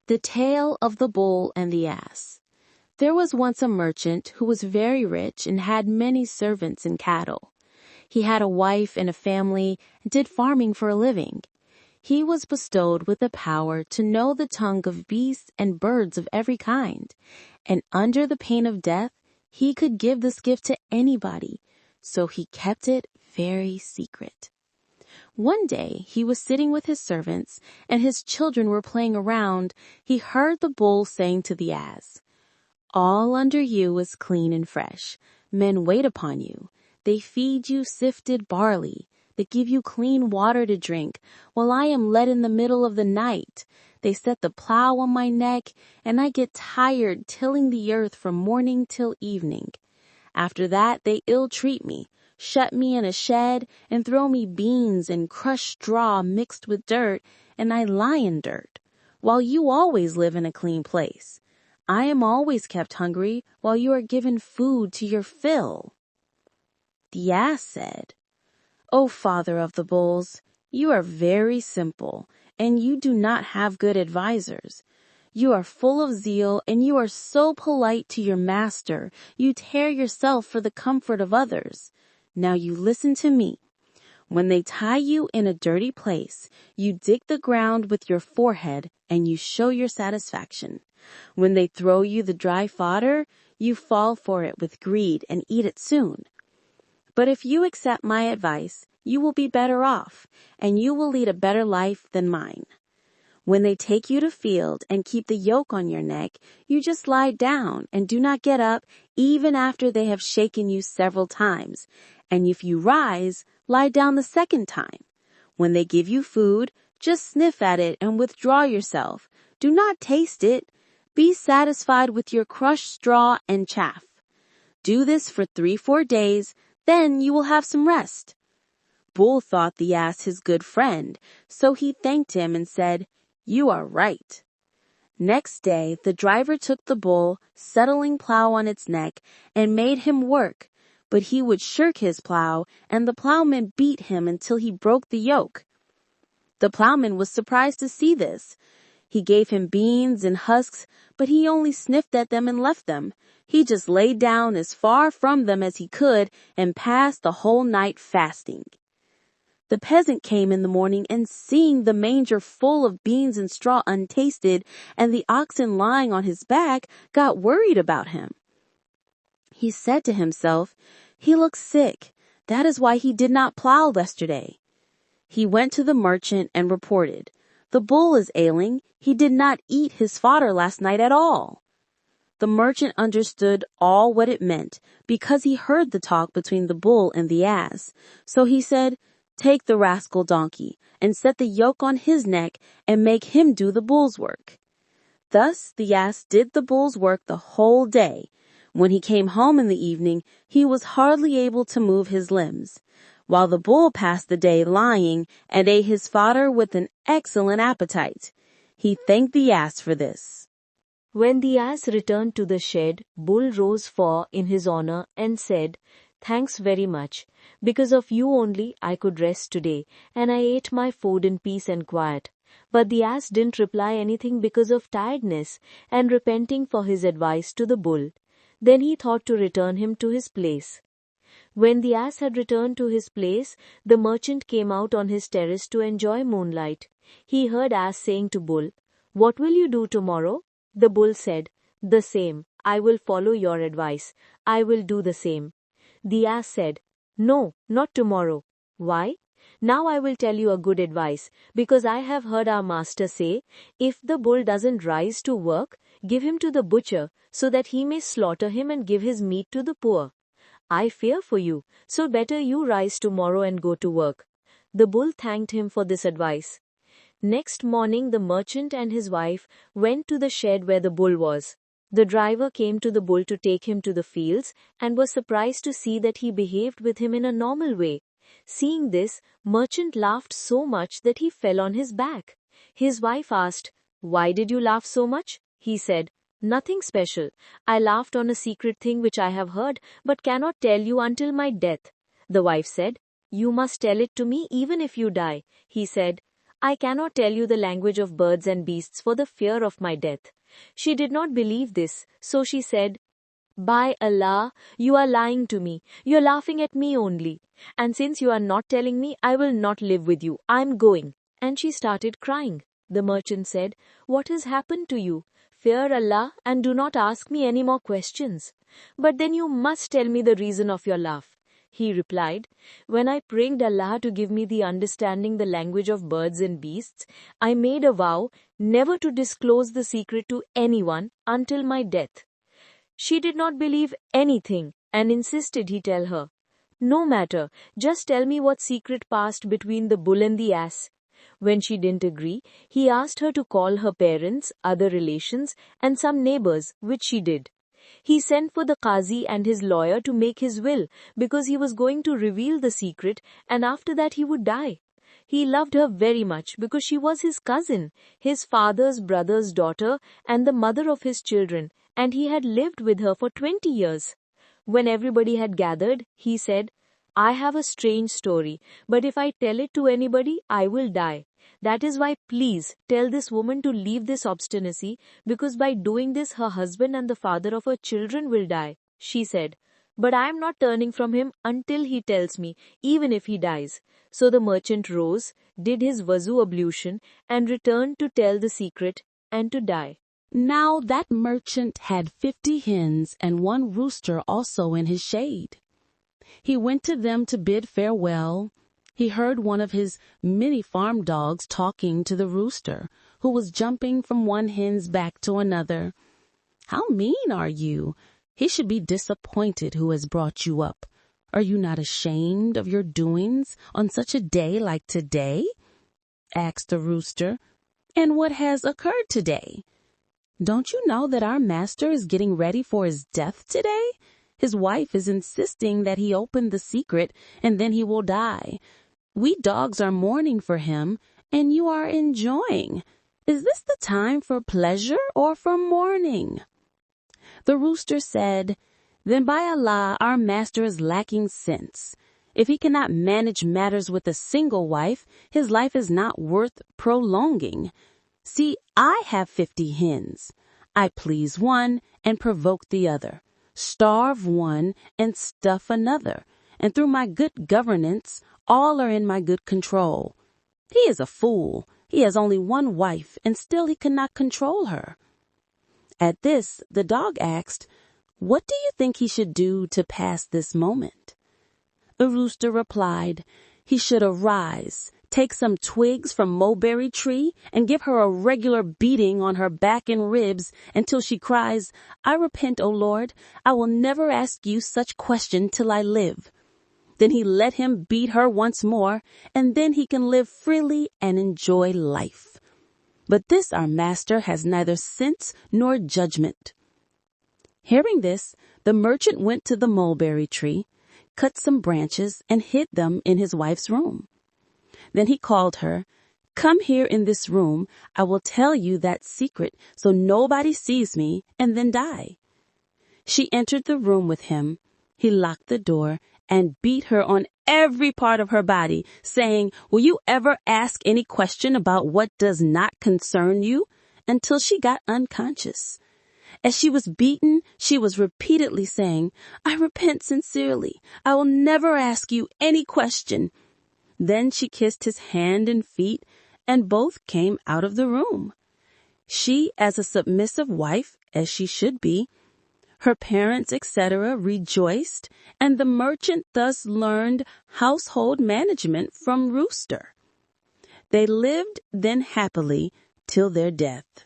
The Tale of the Bull and the Ass. There was once a merchant who was very rich and had many servants and cattle. He had a wife and a family and did farming for a living. He was bestowed with the power to know the tongue of beasts and birds of every kind, and under the pain of death, he could give this gift to anybody, so he kept it very secret. One day, he was sitting with his servants, and his children were playing around. He heard the bull saying to the ass, "All under you is clean and fresh. Men wait upon you. They feed you sifted barley. They give you clean water to drink, while I am led in the middle of the night. They set the plow on my neck, and I get tired tilling the earth from morning till evening. After that, they ill-treat me, shut me in a shed, and throw me beans and crushed straw mixed with dirt, and I lie in dirt, while you always live in a clean place. I am always kept hungry, while you are given food to your fill." The ass said, "O father of the bulls, you are very simple, and you do not have good advisers. You are full of zeal, and you are so polite to your master, you tear yourself for the comfort of others. Now you listen to me. When they tie you in a dirty place, you dig the ground with your forehead, and you show your satisfaction. When they throw you the dry fodder, you fall for it with greed and eat it soon. But if you accept my advice, you will be better off, and you will lead a better life than mine. When they take you to field and keep the yoke on your neck, you just lie down and do not get up even after they have shaken you several times. And if you rise, lie down the second time. When they give you food, just sniff at it and withdraw yourself. Do not taste it. Be satisfied with your crushed straw and chaff. Do this for 3-4 days, then you will have some rest." Bull thought the ass his good friend, so he thanked him and said, "You are right." Next day, the driver took the bull, settling plow on its neck, and made him work, but he would shirk his plow, and the plowman beat him until he broke the yoke. The plowman was surprised to see this. He gave him beans and husks, but he only sniffed at them and left them. He just lay down as far from them as he could and passed the whole night fasting. The peasant came in the morning, and seeing the manger full of beans and straw untasted, and the oxen lying on his back, got worried about him. He said to himself, "He looks sick. That is why he did not plow yesterday." He went to the merchant and reported, "The bull is ailing. He did not eat his fodder last night at all." The merchant understood all what it meant, because he heard the talk between the bull and the ass. So he said, "Take the rascal donkey, and set the yoke on his neck, and make him do the bull's work." Thus the ass did the bull's work the whole day. When he came home in the evening, he was hardly able to move his limbs, while the bull passed the day lying and ate his fodder with an excellent appetite. He thanked the ass for this. When the ass returned to the shed, Bull rose in his honor and said, "Thanks very much. Because of you only I could rest today, and I ate my food in peace and quiet." But the ass didn't reply anything because of tiredness, and repenting for his advice to the bull. Then he thought to return him to his place. When the ass had returned to his place, the merchant came out on his terrace to enjoy moonlight. He heard ass saying to bull, "What will you do tomorrow?" The bull said, "The same. I will follow your advice. I will do the same." The ass said, "No, not tomorrow." "Why?" "Now I will tell you a good advice, because I have heard our master say, if the bull doesn't rise to work, give him to the butcher, so that he may slaughter him and give his meat to the poor. I fear for you, so better you rise tomorrow and go to work." The bull thanked him for this advice. Next morning the merchant and his wife went to the shed where the bull was. The driver came to the bull to take him to the fields, and was surprised to see that he behaved with him in a normal way. Seeing this, merchant laughed so much that he fell on his back. His wife asked, "Why did you laugh so much?" He said, "Nothing special. I laughed on a secret thing which I have heard, but cannot tell you until my death." The wife said, "You must tell it to me even if you die." He said, I cannot tell you the language of birds and beasts for the fear of my death. She did not believe this, so she said, By Allah, you are lying to me. You are laughing at me only. And since you are not telling me, I will not live with you. I am going. And she started crying. The merchant said, What has happened to you? Fear Allah and do not ask me any more questions. But then you must tell me the reason of your laugh. He replied, When I prayed Allah to give me the understanding the language of birds and beasts, I made a vow never to disclose the secret to anyone until my death. She did not believe anything and insisted he tell her. No matter, just tell me what secret passed between the bull and the ass. When she didn't agree, he asked her to call her parents, other relations, and some neighbors, which she did. He sent for the Qazi and his lawyer to make his will because he was going to reveal the secret and after that he would die. He loved her very much because she was his cousin, his father's brother's daughter and the mother of his children, and he had lived with her for 20 years. When everybody had gathered, he said, I have a strange story, but if I tell it to anybody, I will die. That is why please tell this woman to leave this obstinacy, because by doing this her husband and the father of her children will die. She said, But I am not turning from him until he tells me, even if he dies. So the merchant rose, did his wuzu ablution, and returned to tell the secret and to die. Now that merchant had 50 hens and 1 rooster also in his shade. He went to them to bid farewell. He heard one of his many farm dogs talking to the rooster, who was jumping from one hen's back to another. How mean are you? He should be disappointed who has brought you up. Are you not ashamed of your doings on such a day like today? Asked the rooster. And what has occurred today? Don't you know that our master is getting ready for his death today? His wife is insisting that he open the secret and then he will die. We dogs are mourning for him and you are enjoying. Is this the time for pleasure or for mourning? The rooster said, Then by Allah, our master is lacking sense. If he cannot manage matters with a single wife, his life is not worth prolonging. See, I have 50 hens. I please one and provoke the other, starve one and stuff another, and through my good governance, all are in my good control. He is a fool. He has only 1 wife, and still he cannot control her. At this, the dog asked, What do you think he should do to pass this moment? The rooster replied, He should arise, take some twigs from mulberry tree, and give her a regular beating on her back and ribs until she cries, I repent, O Lord, I will never ask you such question till I live. Then he let him beat her once more, and then he can live freely and enjoy life. But this our master has neither sense nor judgment. Hearing this, the merchant went to the mulberry tree, cut some branches, and hid them in his wife's room. Then he called her, Come here in this room, I will tell you that secret so nobody sees me, and then die. She entered the room with him. He locked the door and beat her on every part of her body, saying, Will you ever ask any question about what does not concern you? Until she got unconscious. As she was beaten, she was repeatedly saying, I repent sincerely. I will never ask you any question. Then she kissed his hand and feet, and both came out of the room. She, as a submissive wife, as she should be, her parents, etc., rejoiced, and the merchant thus learned household management from Rooster. They lived then happily till their death.